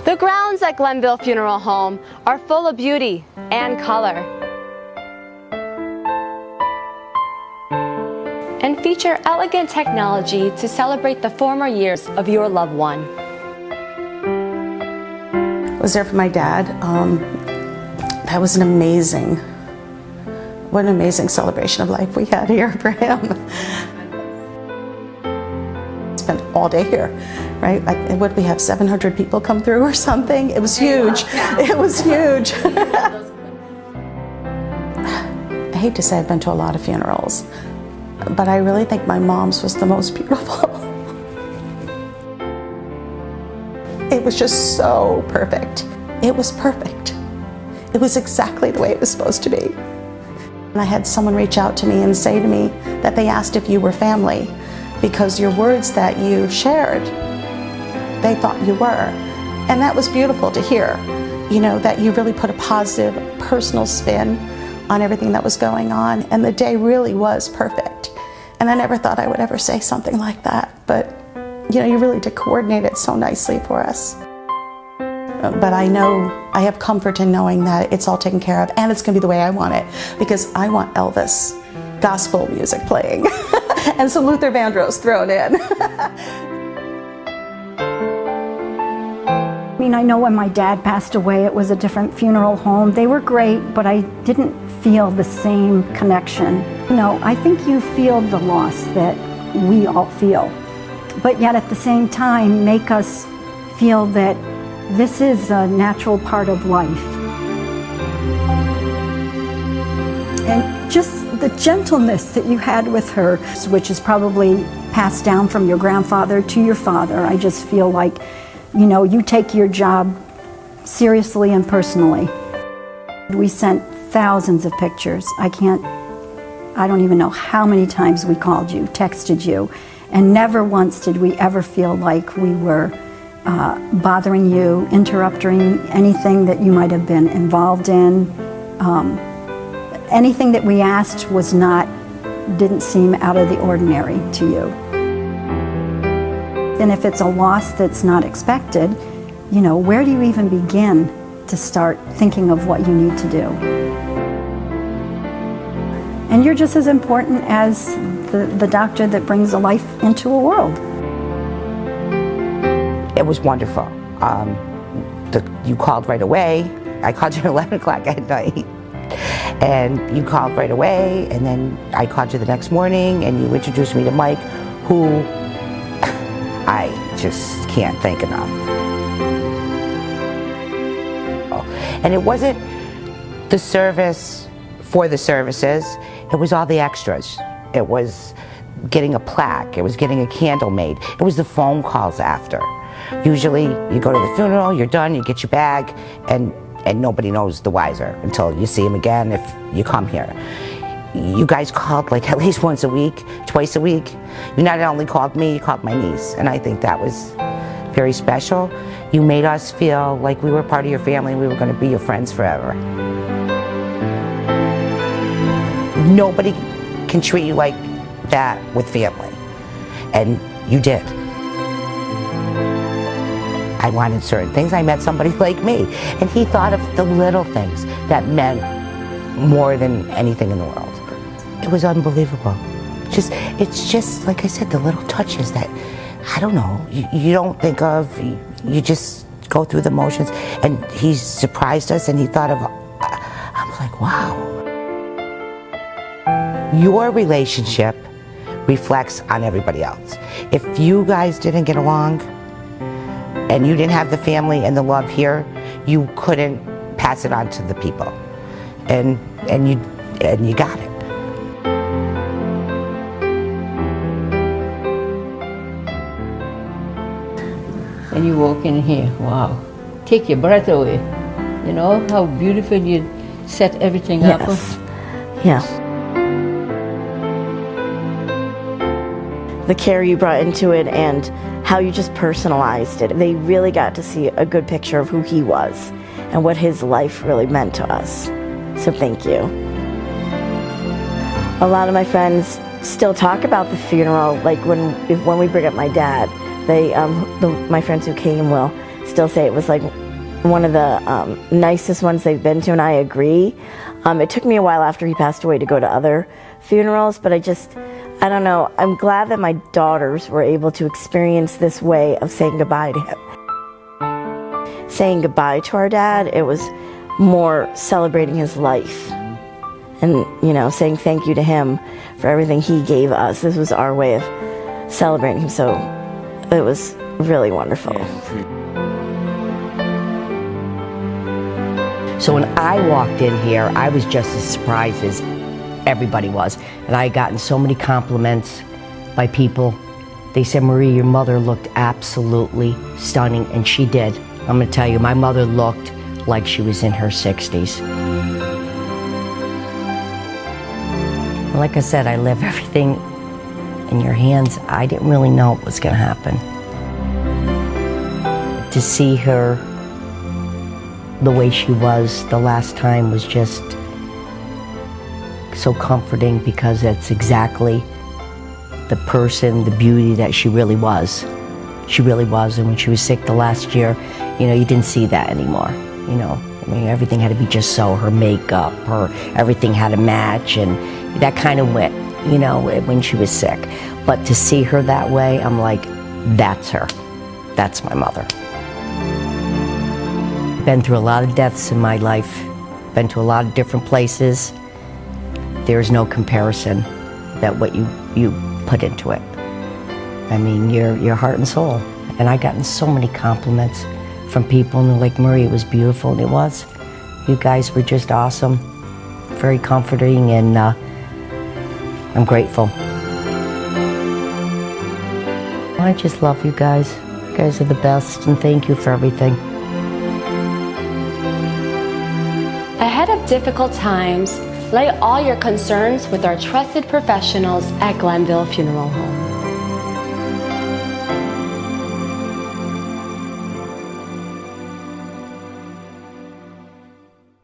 The grounds at Glenville Funeral Home are full of beauty and color, and feature elegant technology to celebrate the former years of your loved one. I was there for my dad. That was what an amazing celebration of life we had here for him. Spent all day here, right? Like, what did we have, 700 people come through or something? It was huge. It was huge. I hate to say I've been to a lot of funerals, but I really think my mom's was the most beautiful. It was just so perfect. It was perfect. It was exactly the way it was supposed to be. And I had someone reach out to me and say to me that they asked if you were family because your words that you shared, they thought you were. And that was beautiful to hear, you know, that you really put a positive personal spin on everything that was going on, and the day really was perfect. And I never thought I would ever say something like that, but you know, you really did coordinate it so nicely for us. But I know, I have comfort in knowing that it's all taken care of, and it's gonna be the way I want it, because I want Elvis gospel music playing and some Luther Vandross thrown in. I mean, I know when my dad passed away, it was a different funeral home. They were great, but I didn't feel the same connection. You know, I think you feel the loss that we all feel, but yet at the same time make us feel that this is a natural part of life. And just the gentleness that you had with her, which is probably passed down from your grandfather to your father. I just feel like, you know, you take your job seriously and personally. We sent thousands of pictures. I don't even know how many times we called you, texted you, and never once did we ever feel like we were bothering you, interrupting anything that you might have been involved in. Anything that we asked didn't seem out of the ordinary to you. And if it's a loss that's not expected, you know, where do you even begin to start thinking of what you need to do? And you're just as important as the doctor that brings a life into a world. It was wonderful. You called right away. I called you at 11 o'clock at night. And you called right away, and then I called you the next morning, and you introduced me to Mike, who I just can't thank enough. And it wasn't the service for the services, it was all the extras. It was getting a plaque, it was getting a candle made, it was the phone calls after. Usually you go to the funeral, you're done, you get your bag, and nobody knows the wiser until you see him again if you come here. You guys called like at least once a week, twice a week. You not only called me, you called my niece, and I think that was very special. You made us feel like we were part of your family and we were going to be your friends forever. Nobody can treat you like that with family, and you did. I wanted certain things. I met somebody like me, and he thought of the little things that meant more than anything in the world. It was unbelievable. It's just, like I said, the little touches that, I don't know, you don't think of, you just go through the motions, and he surprised us, and he thought of, I was like, wow. Your relationship reflects on everybody else. If you guys didn't get along, and you didn't have the family and the love here, you couldn't pass it on to the people. And you got it. And you walk in here, wow, take your breath away. You know how beautiful you set everything up? Yes. The care you brought into it and how you just personalized it. They really got to see a good picture of who he was and what his life really meant to us. So thank you. A lot of my friends still talk about the funeral, like when we bring up my dad, my friends who came will still say it was like one of the nicest ones they've been to, and I agree. It took me a while after he passed away to go to other funerals, but I don't know, I'm glad that my daughters were able to experience this way of saying goodbye to him. Saying goodbye to our dad, it was more celebrating his life and, you know, saying thank you to him for everything he gave us. This was our way of celebrating him, so it was really wonderful. So when I walked in here, I was just as surprised as everybody was. And I had gotten so many compliments by people. They said, Marie, your mother looked absolutely stunning, and she did. I'm gonna tell you, my mother looked like she was in her 60s. And like I said, I left everything in your hands. I didn't really know what was gonna happen. To see her the way she was the last time was just so comforting, because that's exactly the person, the beauty that she really was. She really was. And when she was sick the last year, you know, you didn't see that anymore. You know, I mean, everything had to be just so, her makeup, everything had to match, and that kind of went, you know, when she was sick. But to see her that way, I'm like, that's her. That's my mother. Been through a lot of deaths in my life, been to a lot of different places. There's no comparison that what you put into it. I mean, your heart and soul. And I gotten so many compliments from people, and they're like, Marie, it was beautiful, and it was. You guys were just awesome, very comforting, and I'm grateful. I just love you guys. You guys are the best, and thank you for everything. Ahead of difficult times, lay all your concerns with our trusted professionals at Glenville Funeral Home.